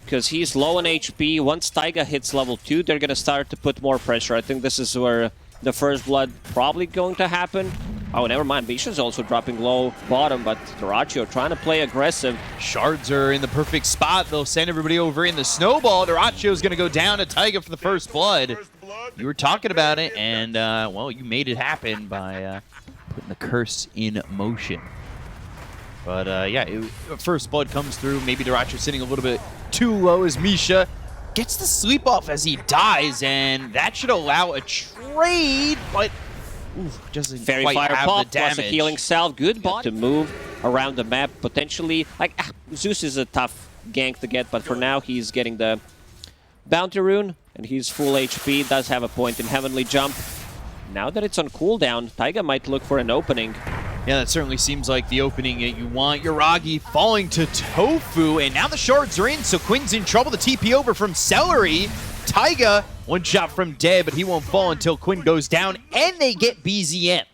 because he's low on HP. Once Taiga hits level 2, they're going to start to put more pressure. I think this is where the first blood probably going to happen. Oh, never mind. Misha's also dropping low bottom, but Dyrachyo trying to play aggressive. Shards are in the perfect spot. They'll send everybody over in the snowball. Dyrachyo's going to go down to Taiga for the first blood. You were talking about it, and, well, you made it happen by putting the curse in motion. But, yeah, first blood comes through. Maybe Dyrachyo sitting a little bit too low as Misha gets the sleep off as he dies, and that should allow a trade, but doesn't Fairy quite Fire have pop the damage. plus a healing salve. Good bot to move around the map, potentially. Like, Zeus is a tough gank to get, but for now he's getting the bounty rune, and he's full HP, does have a point in Heavenly Jump. Now that it's on cooldown, Taiga might look for an opening. Yeah, that certainly seems like the opening that you want. Yuragi falling to Tofu, and now the shards are in, so Quinn's in trouble. The TP over from Celery. Taiga, one shot from dead, but he won't fall until Quinn goes down, and they get BZM.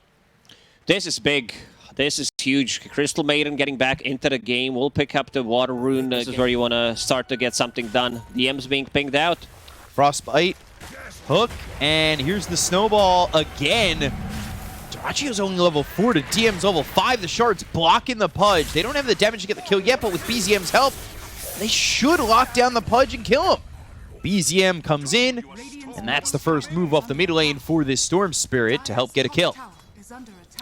This is big. This is huge. Crystal Maiden getting back into the game. We'll pick up the Water Rune. This is where you want to start to get something done. The M's being pinged out. Frostbite, hook, and here's the snowball again. Dyrachyo's only level 4 to DM's level 5. The shards blocking the Pudge. They don't have the damage to get the kill yet, but with BZM's help, they should lock down the Pudge and kill him. BZM comes in, and that's the first move off the mid lane for this Storm Spirit to help get a kill.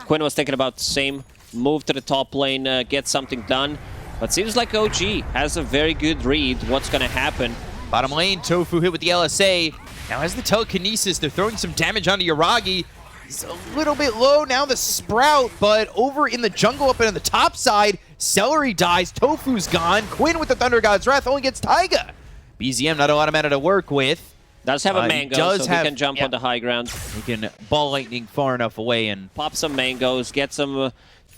Quinn was thinking about the same move to the top lane, get something done, but seems like OG has a very good read what's going to happen. Bottom lane, Tofu hit with the LSA. Now has the telekinesis. They're throwing some damage onto Yuragi. He's a little bit low now, the Sprout, but over in the jungle up on the top side, Celery dies, Tofu's gone. Quinn with the Thunder God's Wrath only gets Taiga. BZM not a lot of mana to work with. Does have a mango, so he can jump on the high ground. He can ball lightning far enough away and pop some mangoes, get some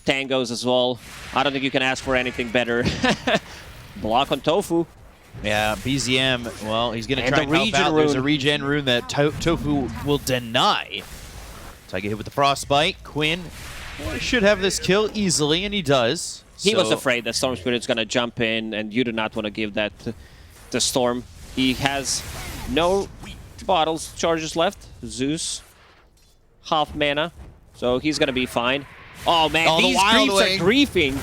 tangos as well. I don't think you can ask for anything better. Block on Tofu. Yeah, BZM, well, he's going to try and help out. There's a regen rune that Tofu will deny. Taiga hit with the Frostbite. Quinn should have this kill easily, and he does. He was afraid that Storm Spirit's going to jump in, and you do not want to give that to Storm. He has no bottles charges left. Zeus, half mana, so he's going to be fine. Oh, man, these creeps are griefing.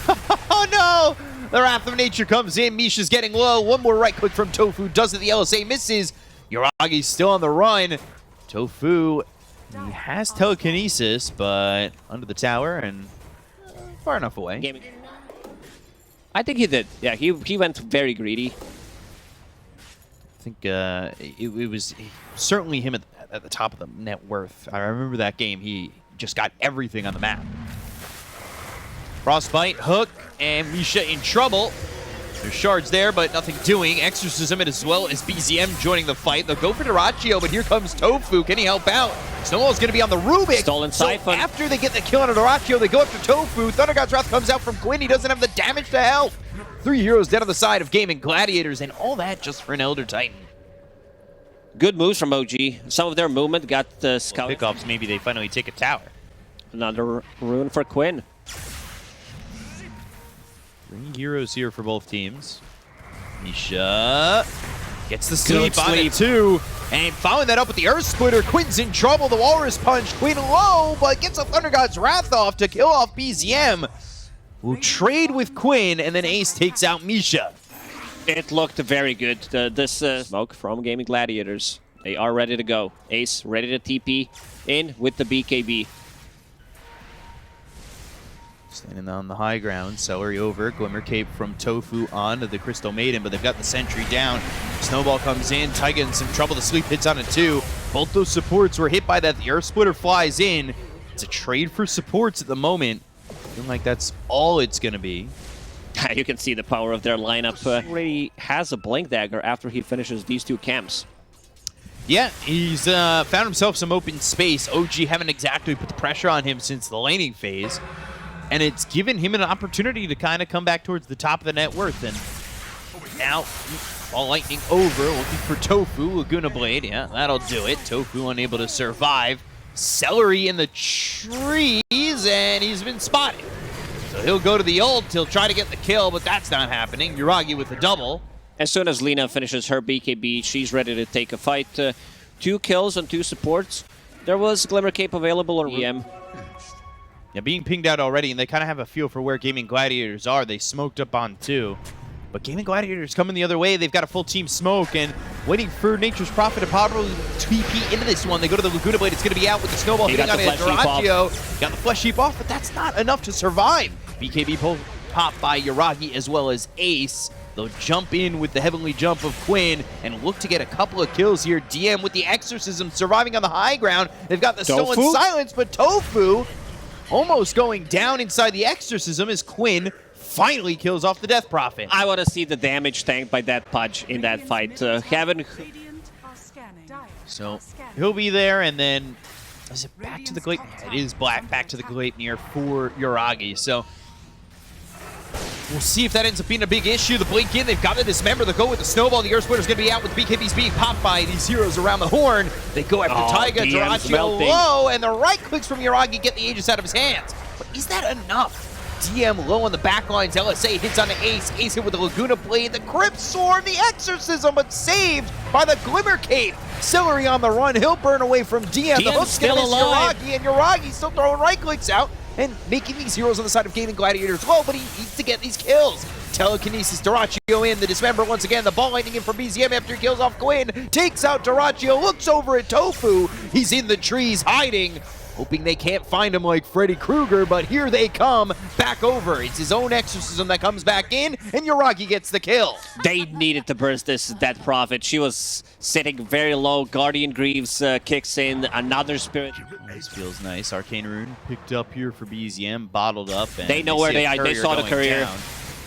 Oh, no! The Wrath of Nature comes in. Misha's getting low. One more right click from Tofu. Does it. The LSA misses. Yuragi's still on the run. Tofu, he has telekinesis, but under the tower and far enough away. I think he did. Yeah, he went very greedy. I think it was certainly him at the top of the net worth. I remember that game. He just got everything on the map. Frostbite, hook, and Misha in trouble. There's shards there, but nothing doing. Exorcism as well as BZM joining the fight. They'll go for Dyrachyo, but here comes Tofu. Can he help out? Snowball's going to be on the Rubik. Stolen Siphon. So after they get the kill on Dyrachyo, they go after Tofu. Thunder God's Wrath comes out from Quinn. He doesn't have the damage to help. 3 heroes down on the side of Gaimin Gladiators, and all that just for an Elder Titan. Good moves from OG. Some of their movement got the scout. Pickoffs, maybe they finally take a tower. Another rune for Quinn. 3 heroes here for both teams. Misha gets the sleep on it too. And following that up with the Earth Splitter, Quinn's in trouble. The Walrus Punch, Quinn low, but gets a Thunder God's Wrath off to kill off BZM. Will trade with Quinn, and then Ace takes out Misha. It looked very good. This smoke from Gaimin Gladiators. They are ready to go. Ace ready to TP in with the BKB. Standing on the high ground, Celery over, Glimmer Cape from Tofu onto the Crystal Maiden, but they've got the sentry down. Snowball comes in, Taiga in some trouble, the sleep hits on it too. Both those supports were hit by that, the Earth Splitter flies in. It's a trade for supports at the moment. Feeling like that's all it's gonna be. You can see the power of their lineup. Already has a Blink Dagger after he finishes these 2 camps. Yeah, he's found himself some open space. OG haven't exactly put the pressure on him since the laning phase. And it's given him an opportunity to kind of come back towards the top of the net worth. And now, all lightning over, looking for Tofu, Laguna Blade. Yeah, that'll do it. Tofu unable to survive. Celery in the trees, and he's been spotted. So he'll go to the ult, he'll try to get the kill, but that's not happening. Yuragi with the double. As soon as Lina finishes her BKB, she's ready to take a fight. 2 kills on 2 supports. There was Glimmer Cape available on EM. Yeah, being pinged out already, and they kind of have a feel for where Gaimin Gladiators are. They smoked up on 2. But Gaimin Gladiators coming the other way. They've got a full team smoke and waiting for Nature's Prophet to probably TP into this one. They go to the Laguna Blade. It's going to be out with the snowball hitting on it. Doraggio got the flesh heap off, but that's not enough to survive. BKB popped by Yuragi as well as Ace. They'll jump in with the heavenly jump of Quinn and look to get a couple of kills here. DM with the Exorcism surviving on the high ground. They've got the stolen silence, but Tofu almost going down inside the Exorcism as Quinn finally kills off the Death Prophet. I want to see the damage tanked by that Pudge in that fight. So he'll be there, and then is it back to the Glade? It is back to the Gleipnir for Yuragi. So we'll see if that ends up being a big issue. The blink in, they've got to dismember. They go with the snowball. The Earth Splitter's going to be out with BKBs being popped by these heroes around the horn. They go after Taiga, Doraggio low, and the right clicks from Yuragi get the Aegis out of his hands. But is that enough? DM low on the backlines. LSA hits on the Ace. Ace hit with the Laguna Blade. The Crypt Sword, the Exorcism, but saved by the Glimmer Cape. Celery on the run. He'll burn away from DM. The hook's still alive. Yuragi, and Yuragi still throwing right clicks out and making these heroes on the side of Gaimin Gladiators low, but he needs to get these kills. Telekinesis, Doraggio in, the Dismember once again, the ball lightning in from BZM after he kills off Quinn, takes out Doraggio, looks over at Tofu, he's in the trees hiding, hoping they can't find him like Freddy Krueger, but here they come, back over. It's his own Exorcism that comes back in, and Yuragi gets the kill. They needed to burst that Prophet. She was sitting very low. Guardian Greaves kicks in, another Spirit. This feels nice. Arcane Rune picked up here for BZM, bottled up. And they know where they are. They saw the courier.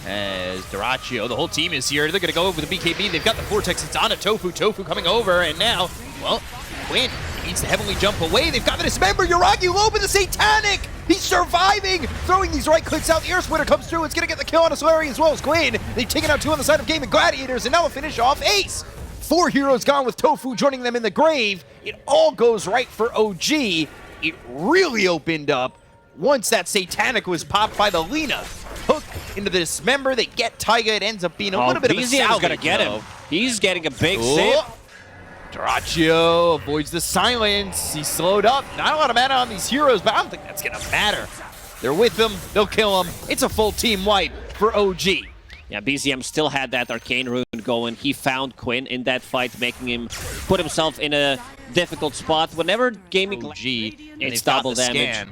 As Doraggio, the whole team is here. They're going to go over the BKB. They've got the Vortex. It's on a Tofu. Tofu coming over, and now, well, Quinn needs to heavenly jump away. They've got the Dismember. Yuragi low with the Satanic. He's surviving. Throwing these right clicks out. The Earth Splitter comes through. It's going to get the kill on a Solari as well as Quinn. They've taken out 2 on the side of Gaimin Gladiators, and now a finish off Ace. 4 heroes gone with Tofu joining them in the grave. It all goes right for OG. It really opened up once that Satanic was popped by the Lina. Hook into the Dismember. They get Taiga. It ends up being a little bit of a salvage. Gonna get him. He's getting a big sip. Doraggio avoids the silence. He's slowed up. Not a lot of mana on these heroes, but I don't think that's going to matter. They're with him. They'll kill him. It's a full team wipe for OG. Yeah, BZM still had that Arcane Rune going. He found Quinn in that fight, making him put himself in a difficult spot. Whenever Gaimin OG, it's double damage.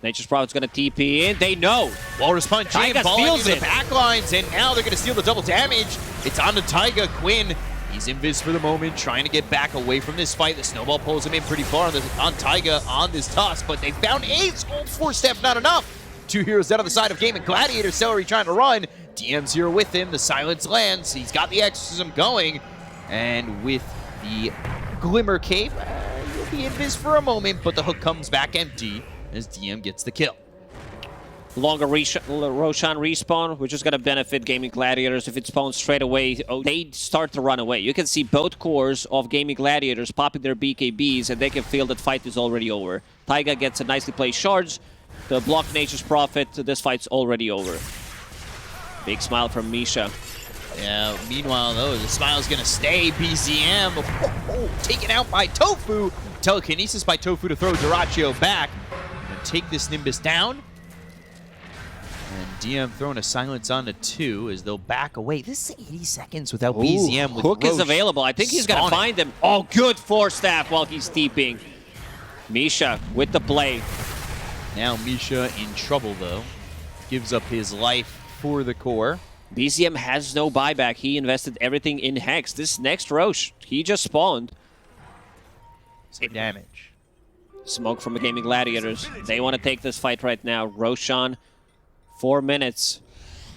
Nature's Prophet's going to TP in. They know. Walrus Punch Taiga in, falling feels into it. the backlines, and now they're going to steal the double damage. It's on to Taiga. Quinn, he's invis for the moment, trying to get back away from this fight. The snowball pulls him in pretty far on Taiga on this toss, but they found Ace. Old 4-step, not enough. 2 heroes down on the side of Gaimin Gladiators. Celery trying to run. DM's here with him. The silence lands. He's got the Exorcism going, and with the Glimmer Cape, you'll be invis for a moment, but the hook comes back empty as DM gets the kill. Longer Roshan respawn, which is going to benefit Gaimin Gladiators if it spawns straight away. They start to run away. You can see both cores of Gaimin Gladiators popping their BKBs, and they can feel that fight is already over. Taiga gets a nicely placed charge. The block Nature's Prophet. This fight's already over. Big smile from Misha. Yeah, meanwhile, though, the smile's going to stay. BZM taken out by Tofu. Telekinesis by Tofu to throw Doraggio back. Take this Nimbus down. And DM throwing a silence on to 2 as they'll back away. This is 80 seconds without BZM. With Hook Roche is available. I think he's going to find them. Oh, good 4-staff while he's steeping. Misha with the play. Now Misha in trouble, though. Gives up his life for the core. BZM has no buyback. He invested everything in Hex. This next Roche, he just spawned. Some damage. Smoke from the Gaimin Gladiators. They want to take this fight right now. Roshan, 4 minutes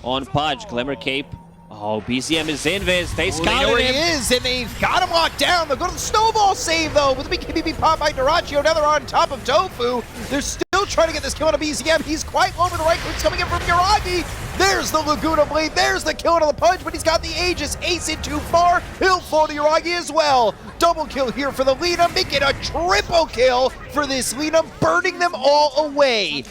on Pudge. Glimmer Cape. Oh, BZM is invis. They scouted where him. He is, and they've got him locked down. They'll go to the snowball save, though, with the BKB popped by Doraggio. Now they're on top of Tofu. They're still trying to get this kill on a BZM. He's quite low to the right. It's coming in from Yuragi. There's the Laguna Blade. There's the kill on the Punch, but he's got the Aegis. Ace in too far. He'll fall to Yuragi as well. Double kill here for the Lina, making a triple kill for this Lina, burning them all away.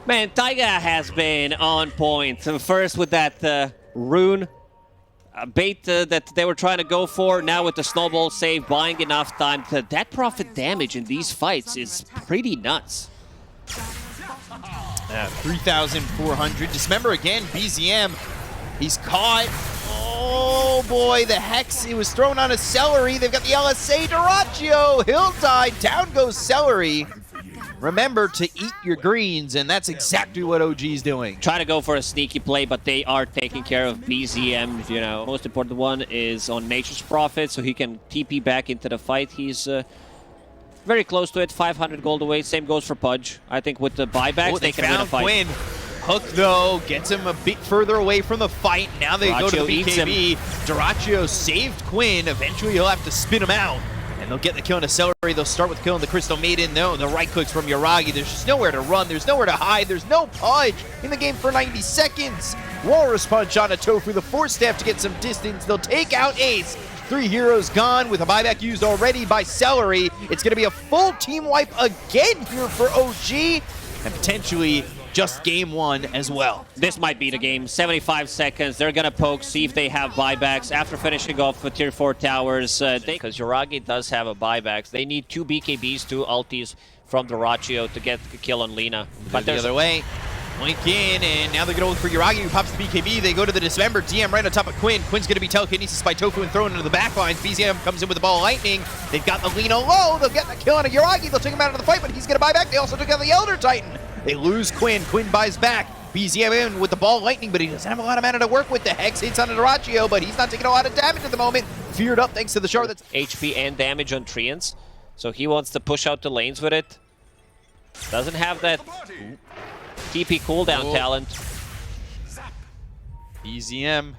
Man, Taiga has been on point. First with that rune bait that they were trying to go for. Now with the snowball save, buying enough time. That profit damage in these fights is pretty nuts. 3,400. Dismember again, BZM. He's caught. Oh boy, the Hex, it was thrown on a Celery. They've got the LSA, Duraccio. He'll die. Down goes Celery. Remember to eat your greens, and that's exactly what OG's doing. Try to go for a sneaky play, but they are taking care of BZM, you know. Most important one is on Nature's Prophet, so he can TP back into the fight. He's very close to it, 500 gold away. Same goes for Pudge. I think with the buybacks, they can win a fight. Quinn. Hook, though, gets him a bit further away from the fight. Now they go to the BKB. Duraccio saved Quinn. Eventually, he'll have to spin him out. And they'll get the kill on the Celery. They'll start with killing the Crystal Maiden. No, the right clicks from Yuragi. There's just nowhere to run. There's nowhere to hide. There's no Pudge in the game for 90 seconds. Walrus Punch on a Tofu. The force staff to get some distance. They'll take out Ace. 3 heroes gone with a buyback used already by Celery. It's going to be a full team wipe again here for OG. And potentially just game 1 as well. This might be the game. 75 seconds. They're going to poke, see if they have buybacks. After finishing off with tier 4 towers, because Yuragi does have a buybacks, they need 2 BKBs, 2 ultis from Duraccio to get the kill on Lina. But the other way. Link in, and now they're going to look for Yuragi, who pops the BKB. They go to the Dismember. DM right on top of Quinn. Quinn's going to be telekinesis by Tofu and thrown into the back lines. BZM comes in with the ball of lightning. They've got the Lina low. They'll get the kill on a Yuragi. They'll take him out of the fight, but he's going to buy back. They also took out the Elder Titan. They lose Quinn. Quinn buys back. BZM in with the ball of lightning, but he doesn't have a lot of mana to work with. The Hex hits on a Duraccio, but he's not taking a lot of damage at the moment. Feared up thanks to the shard that's HP and damage on Treants. So he wants to push out the lanes with it. Doesn't have that TP cooldown talent. BZM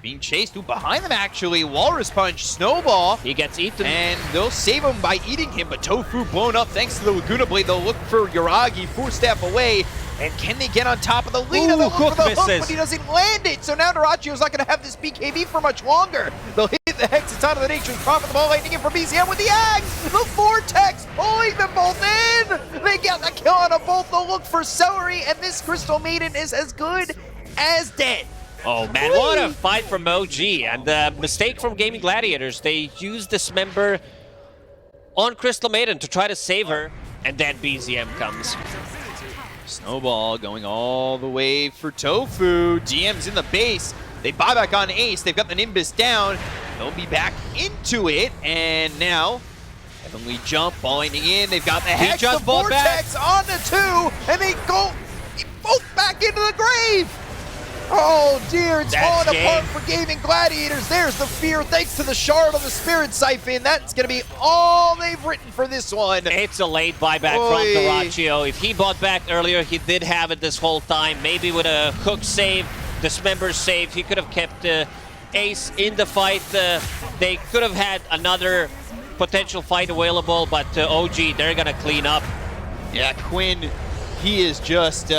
being chased. Ooh, behind them actually. Walrus Punch, Snowball. He gets eaten. And they'll save him by eating him, but Tofu blown up thanks to the Laguna Blade. They'll look for Yuragi, 4 staff away. And can they get on top of the Lina? They'll look for the hook, but he doesn't land it. So now Duraccio's not going to have this BKB for much longer. They'll hit the Hex. It's out of the Nature's Prophet. The ball lightning in for BZM with the Axe. The Vortex pulling them both in. They get the kill on a bolt. They'll look for Celery, and this Crystal Maiden is as good as dead. Oh man, what a fight from OG. And the mistake from Gaimin Gladiators. They used Dismember on Crystal Maiden to try to save her, and then BZM comes. Snowball going all the way for Tofu. DM's in the base. They buy back on Ace. They've got the Nimbus down. They'll be back into it. And now, Heavenly Jump, balling in. They've got the Hex, the Vortex on the 2. And they go both back into the grave. Oh dear, it's falling apart for Gaimin Gladiators. There's the fear thanks to the shard on the Spirit Siphon. That's going to be all they've written for this one. It's a late buyback from Duraccio. If he bought back earlier, he did have it this whole time. Maybe with a hook save, Dismember save, he could have kept Ace in the fight. They could have had another potential fight available, but OG, they're going to clean up. Yeah, Quinn, he is just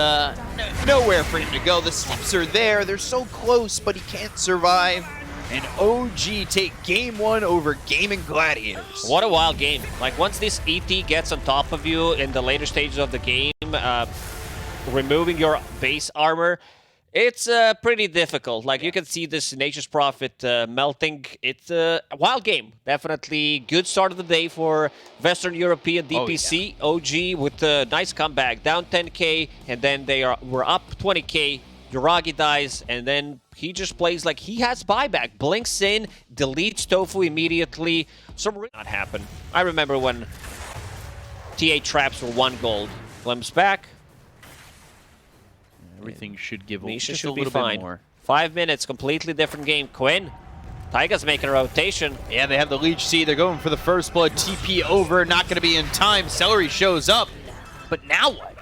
nowhere for him to go. The steps are there. They're so close, but he can't survive. And OG take game 1 over Gaimin Gladiators. What a wild game. Like, once this ET gets on top of you in the later stages of the game, removing your base armor, it's pretty difficult. Like, you can see this Nature's Prophet melting. It's a wild game. Definitely good start of the day for Western European DPC. OG with a nice comeback. Down 10k, and then we're up 20k. Yuragi dies, and then he just plays like he has buyback. Blinks in, deletes Tofu immediately. So not happen. I remember when TA traps were 1 gold. Glimpse back. Everything should give Nisha just a little bit more. 5 minutes, completely different game. Quinn, Taiga's making a rotation. Yeah, they have the Leech Seed. They're going for the first blood. TP over, not going to be in time. Celery shows up, but now what?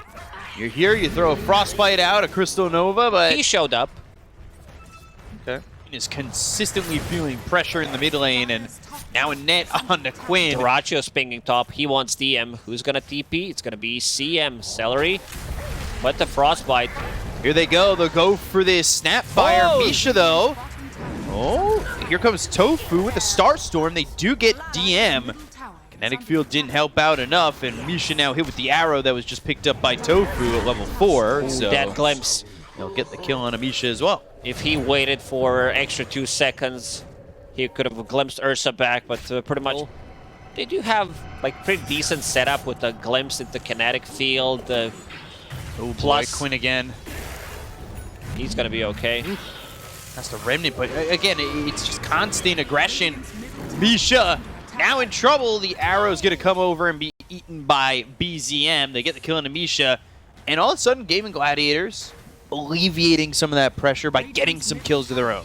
You're here, you throw a Frostbite out, a Crystal Nova, but he showed up. Okay. He is consistently feeling pressure in the mid lane, and now a net on the Quinn. Duraccio's pinging top. He wants DM. Who's going to TP? It's going to be CM. Celery. But the Frostbite. Here they go. They'll go for this Snapfire. Misha, though. Oh, here comes Tofu with the Starstorm. They do get DM. Gonna Kinetic Field didn't help out enough, and Misha now hit with the arrow that was just picked up by Tofu at level 4. Ooh, so that glimpse. He'll get the kill on Amisha as well. If he waited for extra 2 seconds, he could have glimpsed Ursa back, but pretty much they do have like pretty decent setup with the glimpse into Kinetic Field. Oh plus, boy, Quinn again. He's going to be okay. That's the Remnant, but again, it's just constant aggression. Misha now in trouble. The arrow's going to come over and be eaten by BZM. They get the kill on Misha, and all of a sudden, Gaimin Gladiators alleviating some of that pressure by getting some kills of their own.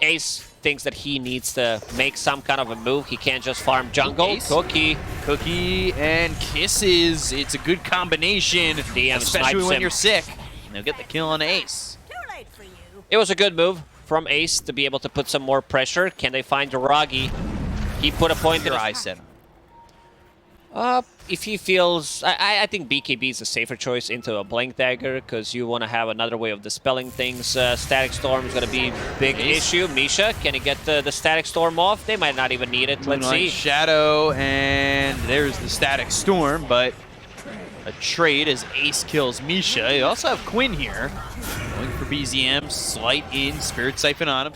Ace thinks that he needs to make some kind of a move. He can't just farm jungle. Ace. Cookie and Kisses. It's a good combination, DM especially when him. you're sick. And they'll get the kill on Ace. It was a good move from Ace to be able to put some more pressure. Can they find Jiragi? He put a point in Your his... eye set. If he feels... I think BKB is a safer choice into a Blink Dagger because you want to have another way of dispelling things. Static Storm is going to be a big issue. Misha, can he get the Static Storm off? They might not even need it. Let's see. Shadow, and there's the Static Storm, but a trade as Ace kills Misha. You also have Quinn here. Going for BZM, slight in, Spirit Siphon on him.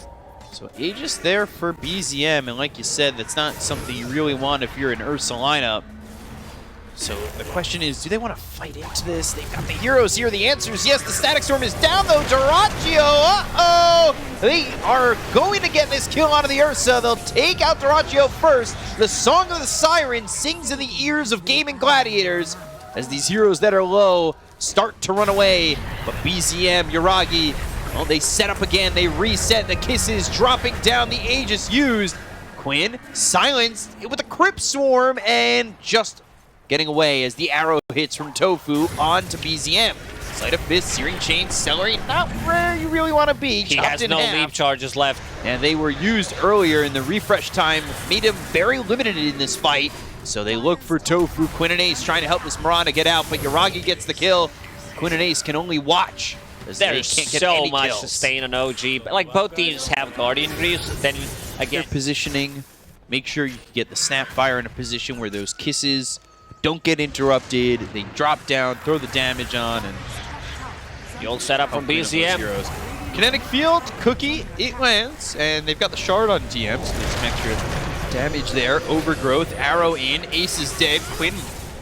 So Aegis there for BZM, and like you said, that's not something you really want if you're an Ursa lineup. So the question is, do they want to fight into this? They've got the heroes here. The answer is yes. The Static Storm is down, though. Duraccio, uh-oh! They are going to get this kill onto the Ursa. They'll take out Duraccio first. The Song of the Siren sings in the ears of Gaimin Gladiators as these heroes that are low start to run away. But BZM, Jiragi, well, they set up again. They reset. The Kisses dropping down. The Aegis used. Quinn silenced with a Crypt Swarm and just getting away as the arrow hits from Tofu onto BZM. Sleight of Fist, Searing Chain, Celery, not where you really want to be. He has no leap charges left. And they were used earlier in the refresh time, made him very limited in this fight. So they look for Tofu. Quinn and Ace trying to help this Mirana get out, but Jiragi gets the kill. Quinn and Ace can only watch as There's they can't get so any much kills. sustain on OG. But like both teams have Guardian Greaves, then again... Their positioning, make sure you get the Snapfire in a position where those Kisses don't get interrupted. They drop down, throw the damage on, and the old setup from BZM. Kinetic Field, Cookie, it lands, and they've got the shard on TM, so there's some extra damage there. Overgrowth, arrow in, Ace is dead. Quinn,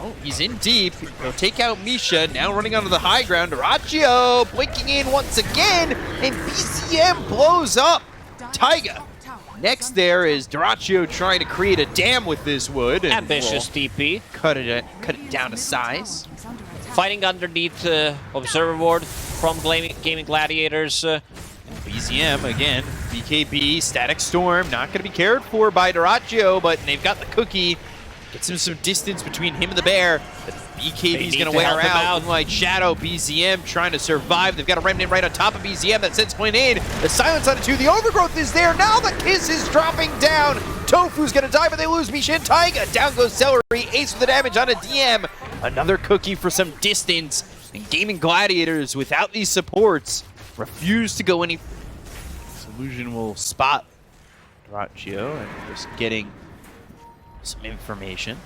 oh, he's in deep. They'll take out Misha, now running onto the high ground. Duraccio blinking in once again, and BZM blows up Taiga. Next there is Duraccio trying to create a dam with this wood. And ambitious DP. Cut it down to size. Fighting underneath Observer Ward from Gaimin Gladiators. BZM again, BKB, Static Storm, not going to be cared for by Duraccio, but they've got the Cookie. Gets him some distance between him and the bear. But BKB's going to wear out. Moonlight Shadow, BZM trying to survive. They've got a Remnant right on top of BZM that sends Quinn in. The silence on it too. The Overgrowth is there. Now the Kiss is dropping down. Tofu's going to die, but they lose Misha and Taiga. Down goes Celery. Ace with the damage on a DM. Another Cookie for some distance. And Gaimin Gladiators, without these supports, refuse to go any... Illusion will spot Duraccio and just getting some information.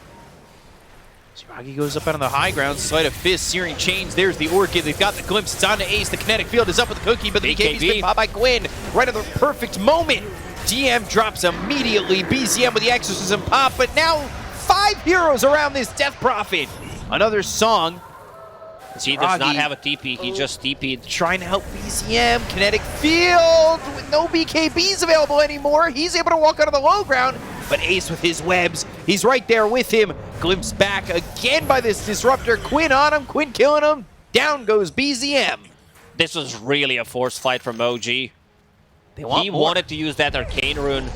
Jiragi goes up on the high ground, Sleight of Fist, Searing Chains. There's the Orchid. They've got the glimpse. It's on to Ace. The Kinetic Field is up with the Cookie, but the BKB's been popped by Quinn. Right at the perfect moment. DM drops immediately. BZM with the Exorcism pop, but now 5 heroes around this Death Prophet. Another song. He does not have a TP. He just TP'd. Trying to help BZM. Kinetic Field with no BKBs available anymore. He's able to walk onto the low ground, but Ace with his webs. He's right there with him. Glimpse back again by this Disruptor. Quinn on him. Quinn killing him. Down goes BZM. This was really a forced fight from OG. He wanted to use that Arcane Rune.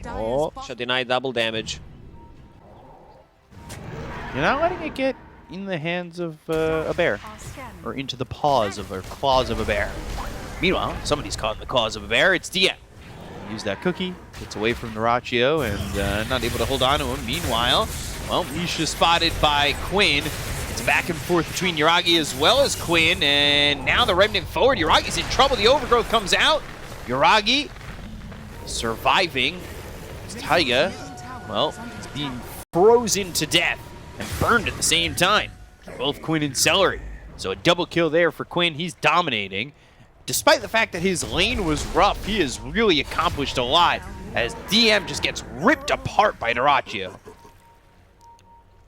Oh, should deny double damage. You're not letting it get in the hands of a bear, or into the paws of, or claws of a bear. Meanwhile, somebody's caught in the claws of a bear. It's DM. Use that Cookie, gets away from Duraccio, and not able to hold on to him. Meanwhile, well, Misha spotted by Quinn. It's back and forth between Jiragi as well as Quinn, and now the Remnant forward. Yuragi's in trouble. The Overgrowth comes out. Jiragi surviving. It's Taiga. Well, it's being frozen to death and burned at the same time. Both Quinn and Celery. So a double kill there for Quinn. He's dominating. Despite the fact that his lane was rough, he has really accomplished a lot as DM just gets ripped apart by Dyrachyo.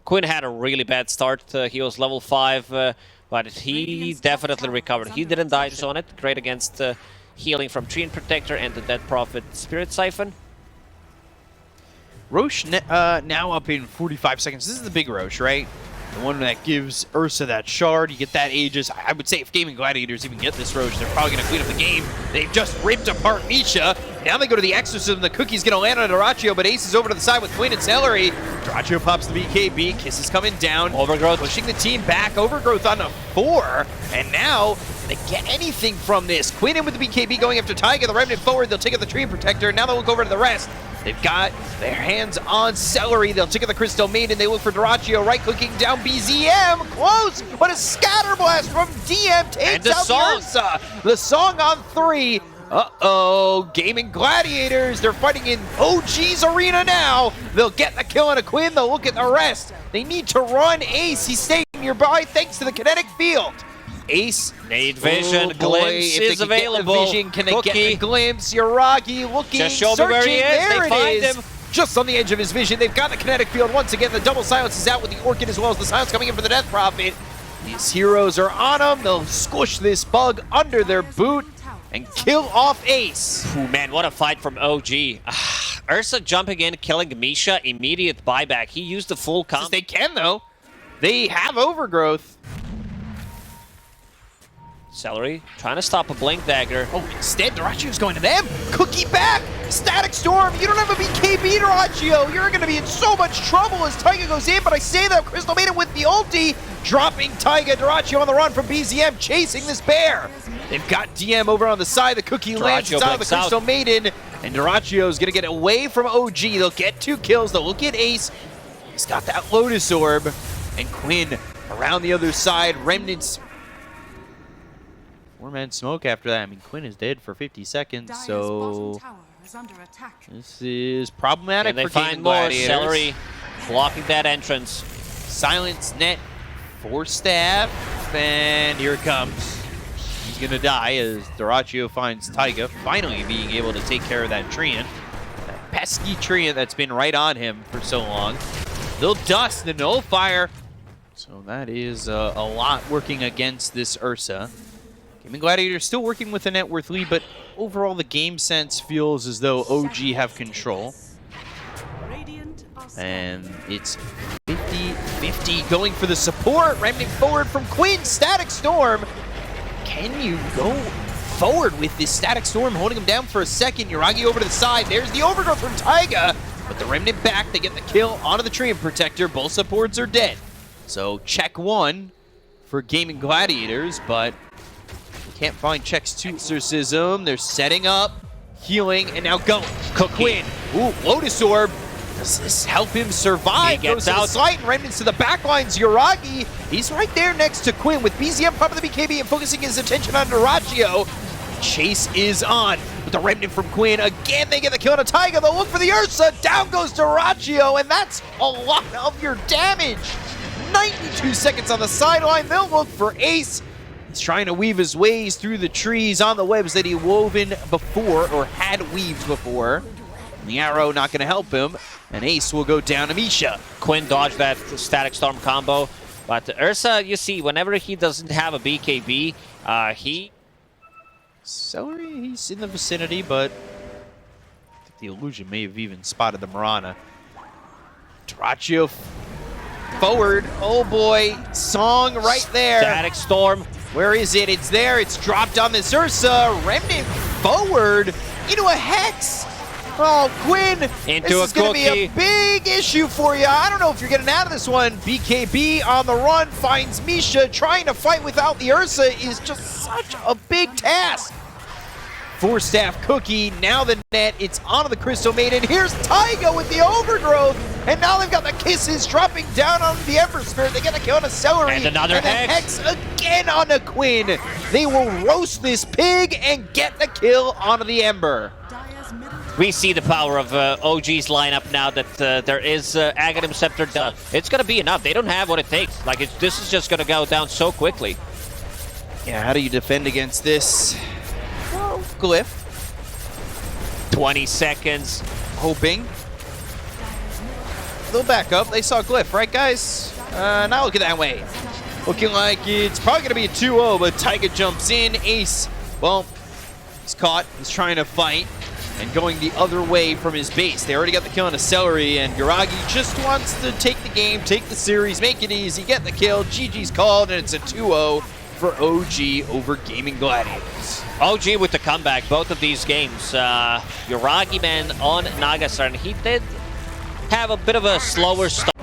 Quinn had a really bad start. He was level 5, but he definitely recovered. He didn't die on it. Great against healing from Treant Protector and the Dead Prophet Spirit Siphon. Roche now up in 45 seconds. This is the big Roche, right? The one that gives Ursa that shard. You get that Aegis. I would say if Gaimin Gladiators even get this Roche, they're probably going to clean up the game. They've just ripped apart Misha. Now they go to the Exorcism. The cookie's going to land on Dyrachyo, but Ace is over to the side with Quinn and Celery. Dyrachyo pops the BKB. Kiss is coming down. Overgrowth. Pushing the team back. Overgrowth on a 4. And now they get anything from this. Quinn in with the BKB going after Taiga. The Remnant forward. They'll take out the Treant Protector. Now they'll look over to the rest. They've got their hands on Celery. They'll take out the Crystal Maiden. They look for Dyrachyo. Right-clicking down BZM. Close, but a Scatter Blast from DM takes out the Ursa. The Song on 3. Uh-oh. Gaimin Gladiators. They're fighting in OG's arena now. They'll get the kill on a Quinn. They'll look at the rest. They need to run Ace. He's staying nearby thanks to the kinetic field. Ace. Nade vision. Glimpse is available. Vision, can they get the glimpse? Yuragi looking, just show searching. Me where he is. There they it find is. him. Just on the edge of his vision. They've got the kinetic field once again. The double silence is out with the Orchid as well as the silence coming in for the Death Prophet. These heroes are on them. They'll squish this bug under their boot and kill off Ace. Ooh, man, what a fight from OG. Ursa jumping in, killing Misha, immediate buyback. He used the full comp. They can, though. They have Overgrowth. Celery trying to stop a Blink Dagger. Oh, instead, Dyrachyo's going to them. Cookie back. Static Storm. You don't have a BKB, Dyrachyo. You're going to be in so much trouble as Taiga goes in, but I say that Crystal Maiden with the ulti, dropping Taiga. Dyrachyo on the run from BZM, chasing this bear. They've got DM over on the side. The Cookie lands out of the Crystal Maiden, and Dyrachyo's going to get away from OG. They'll get 2 kills. They'll look at Ace. He's got that Lotus Orb, and Quinn around the other side. Remnants. 4-man smoke after that. I mean, Quinn is dead for 50 seconds, so this is problematic for Gaimin Gladiators. Celery blocking that entrance. Silence net for Staff, and here it comes. He's gonna die as Dyrachyo finds Taiga, finally being able to take care of that Treant. That pesky Treant that's been right on him for so long. They'll dust the Nullifier. So that is a lot working against this Ursa. Gaimin Gladiators still working with a net worth lead, but overall the game sense feels as though OG have control. And it's 50-50 going for the support. Remnant forward from Quinn. Static Storm. Can you go forward with this Static Storm holding him down for a second? Yuragi over to the side. There's the Overgrowth from Taiga. But the Remnant back. They get the kill onto the Treant Protector. Both supports are dead. So check 1 for Gaimin Gladiators, but can't find checks to Exorcism. They're setting up, healing, and now going. Quinn. Ooh, Lotus Orb. Does this help him survive? He gets out. To the side and Remnants to the back lines. Yuragi, he's right there next to Quinn with BZM popping the BKB and focusing his attention on Dyrachyo. Chase is on with the Remnant from Quinn. Again, they get the kill on a Taiga. They'll look for the Ursa. Down goes Dyrachyo, and that's a lot of your damage. 92 seconds on the sideline. They'll look for Ace. He's trying to weave his ways through the trees on the webs that he woven before, or had weaved before. And the arrow not going to help him, and Ace will go down to Misha. Quinn dodged that Static Storm combo, but Ursa, you see, whenever he doesn't have a BKB, Celery, he's in the vicinity, but I think the illusion may have even spotted the Mirana. Dyrachyo forward. Oh boy, Song right there. Static Storm. Where is it? It's there. It's dropped on this Ursa. Remnant forward into a Hex. Oh, Quinn, this is going to be a big issue for you. I don't know if you're getting out of this one. BKB on the run finds Misha. Trying to fight without the Ursa is just such a big task. 4-staff Cookie, now the net, it's onto the Crystal Maiden. Here's Taiga with the Overgrowth, and now they've got the Kisses dropping down on the Ember Spirit. They get a kill on a Celery, and another Hex again on a Quinn. They will roast this pig and get the kill onto the Ember. We see the power of OG's lineup now that there is Aghanim Scepter done. It's going to be enough. They don't have what it takes. Like, this is just going to go down so quickly. Yeah, how do you defend against this? Well, Glyph. 20 seconds. Hoping. They'll back up. They saw Glyph, right, guys? Not looking that way. Looking like it's probably going to be a 2-0, but Taiga jumps in. Ace, well, he's caught. He's trying to fight and going the other way from his base. They already got the kill on a Celery, and Yuragi just wants to take the game, take the series, make it easy, get the kill. GG's called, and it's a 2-0 for OG over Gaimin Gladiators. OG with the comeback, both of these games. Yuragi man on Nagasar, and he did have a bit of a slower start.